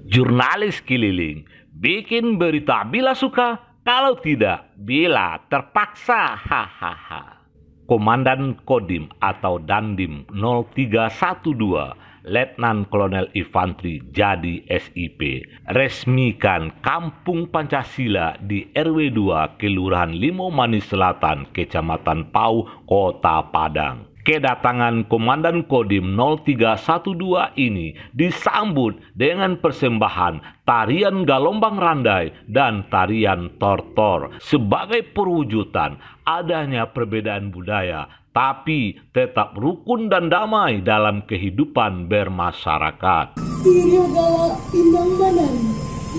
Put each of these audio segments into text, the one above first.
Jurnalis keliling, bikin berita bila suka, kalau tidak bila terpaksa. Hahaha. Komandan Kodim atau Dandim 0312 Letnan Kolonel Infantri jadi SIP, resmikan Kampung Pancasila di RW 2 Kelurahan Limo Manis Selatan, Kecamatan Pau, Kota Padang. Kedatangan Komandan Kodim 0312 ini disambut dengan persembahan tarian galombang randai dan tarian tortor sebagai perwujudan adanya perbedaan budaya tapi tetap rukun dan damai dalam kehidupan bermasyarakat. Siriogawa timbang badan,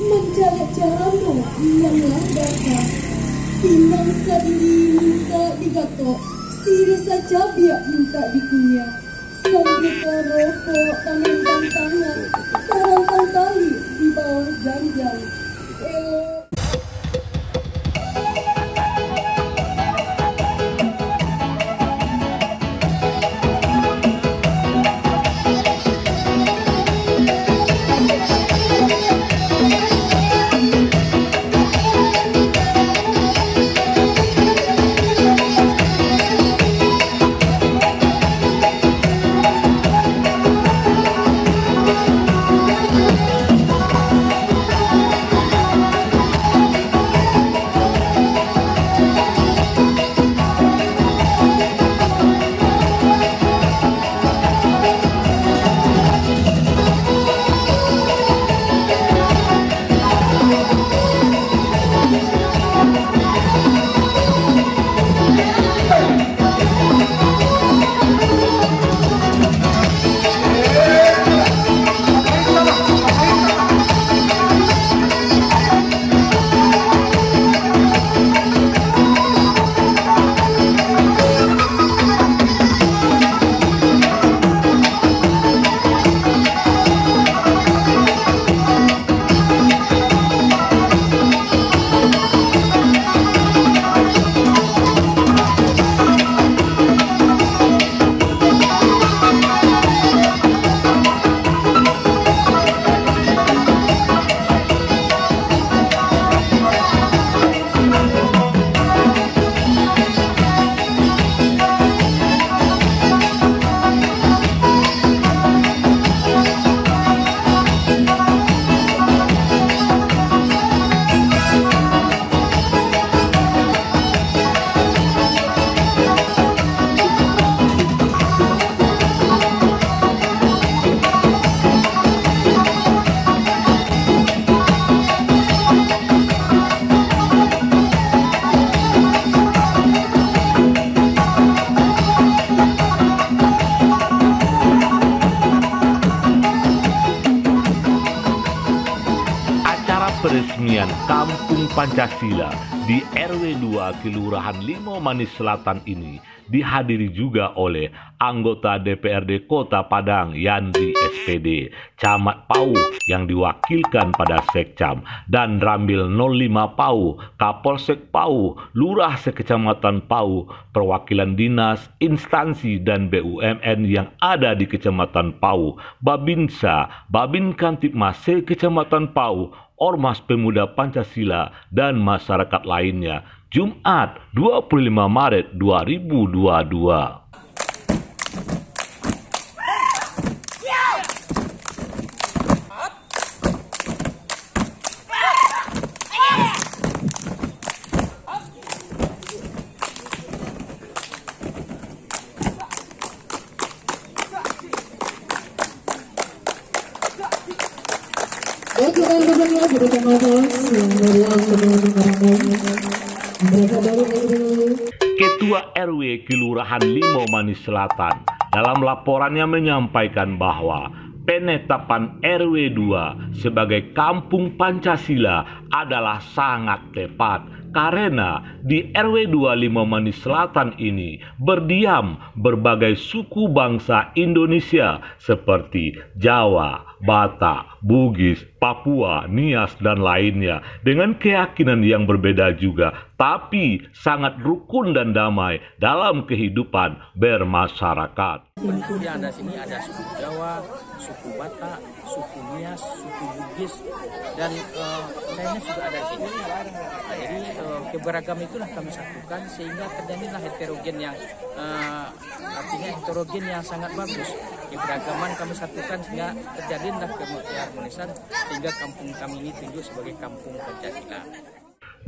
mencara-caramu yang langgarkan, timbang sadili minta digatok, siri saja biak minta dikunyah, sambil rokok tangan tangan, sarangkan tali di bawah janjang. Peresmian Kampung Pancasila di RW 2 Kelurahan Limo Manis Selatan ini dihadiri juga oleh anggota DPRD Kota Padang Yandri SPD, Camat Pau yang diwakilkan pada Sekcam, dan Rambil 05 Pau, Kapolsek Pau, Lurah Sekecamatan Pau, perwakilan dinas, instansi dan BUMN yang ada di Kecamatan Pau, Babinsa, Babin Kantipmas Kecamatan Pau, Ormas Pemuda Pancasila, dan masyarakat lainnya. Jumat 25 Maret 2022. Ketua RW Kelurahan Limo Manis Selatan dalam laporannya menyampaikan bahwa penetapan RW 2 sebagai Kampung Pancasila adalah sangat tepat karena di RW 25 Manis Selatan ini berdiam berbagai suku bangsa Indonesia seperti Jawa, Batak, Bugis, Papua, Nias, dan lainnya dengan keyakinan yang berbeda juga, tapi sangat rukun dan damai dalam kehidupan bermasyarakat. Penduduk yang ada sini ada suku Jawa, suku Batak, suku Nias, suku Bugis, dan lainnya juga ada di sini. Nah, jadi keberagaman itulah kami satukan sehingga terjadilah heterogen yang artinya heterogen yang sangat bagus. Keberagaman kami satukan sehingga terjadilah keharmonisan sehingga kampung kami ini tumbuh sebagai kampung Pancasila.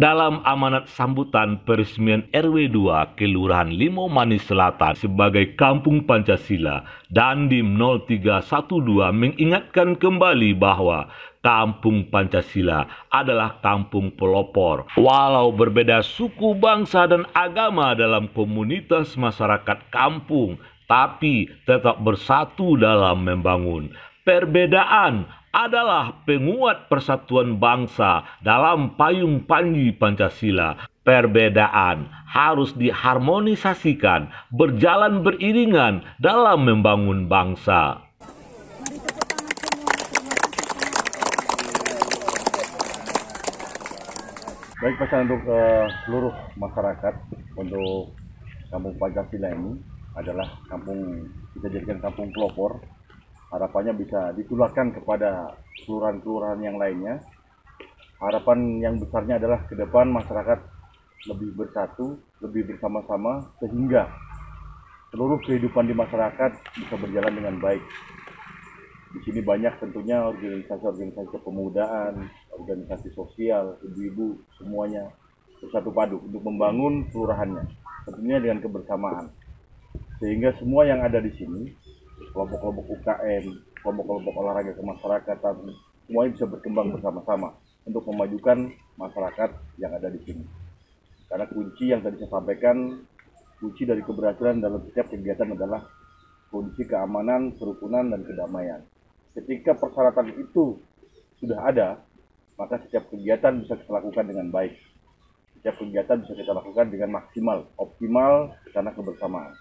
Dalam amanat sambutan peresmian RW 2 Kelurahan Limo Manis Selatan sebagai Kampung Pancasila, Dandim 0312 mengingatkan kembali bahwa Kampung Pancasila adalah kampung pelopor. Walau berbeda suku, bangsa, dan agama dalam komunitas masyarakat kampung, tapi tetap bersatu dalam membangun. Perbedaan adalah penguat persatuan bangsa dalam payung panji Pancasila. Perbedaan harus diharmonisasikan, berjalan beriringan dalam membangun bangsa. Baik, pesan untuk seluruh masyarakat untuk Kampung Pancasila ini adalah kampung, kita jadikan kampung pelopor. Harapannya bisa ditularkan kepada kelurahan-kelurahan yang lainnya. Harapan yang besarnya adalah ke depan masyarakat lebih bersatu, lebih bersama-sama, sehingga seluruh kehidupan di masyarakat bisa berjalan dengan baik. Di sini banyak tentunya organisasi-organisasi kepemudaan, organisasi sosial, ibu-ibu, semuanya bersatu padu untuk membangun kelurahannya, tentunya dengan kebersamaan. Sehingga semua yang ada di sini, kelompok-kelompok UKM, kelompok-kelompok olahraga kemasyarakatan, semuanya bisa berkembang bersama-sama untuk memajukan masyarakat yang ada di sini. Karena kunci yang tadi saya sampaikan, kunci dari keberhasilan dalam setiap kegiatan adalah kondisi keamanan, kerukunan, dan kedamaian. Ketika persyaratan itu sudah ada, maka setiap kegiatan bisa kita lakukan dengan baik. Setiap kegiatan bisa kita lakukan dengan maksimal, optimal, karena kebersamaan.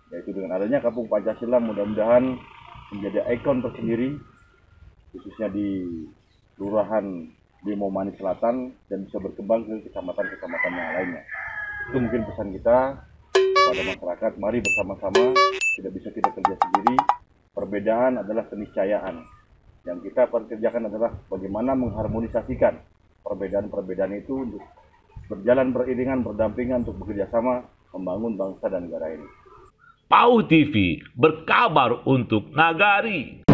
Yaitu dengan adanya Kampung Pancasila, mudah-mudahan menjadi ikon tersendiri, khususnya di Kelurahan Limo Manis Selatan, dan bisa berkembang ke kecamatan-kecamatan yang lainnya. Itu mungkin pesan kita kepada masyarakat, mari bersama-sama, tidak bisa kita kerja sendiri. Perbedaan adalah keniscayaan. Yang kita kerjakan adalah bagaimana mengharmonisasikan perbedaan-perbedaan itu untuk berjalan beriringan, berdampingan untuk bekerja sama membangun bangsa dan negara ini. PAU TV berkabar untuk Nagari.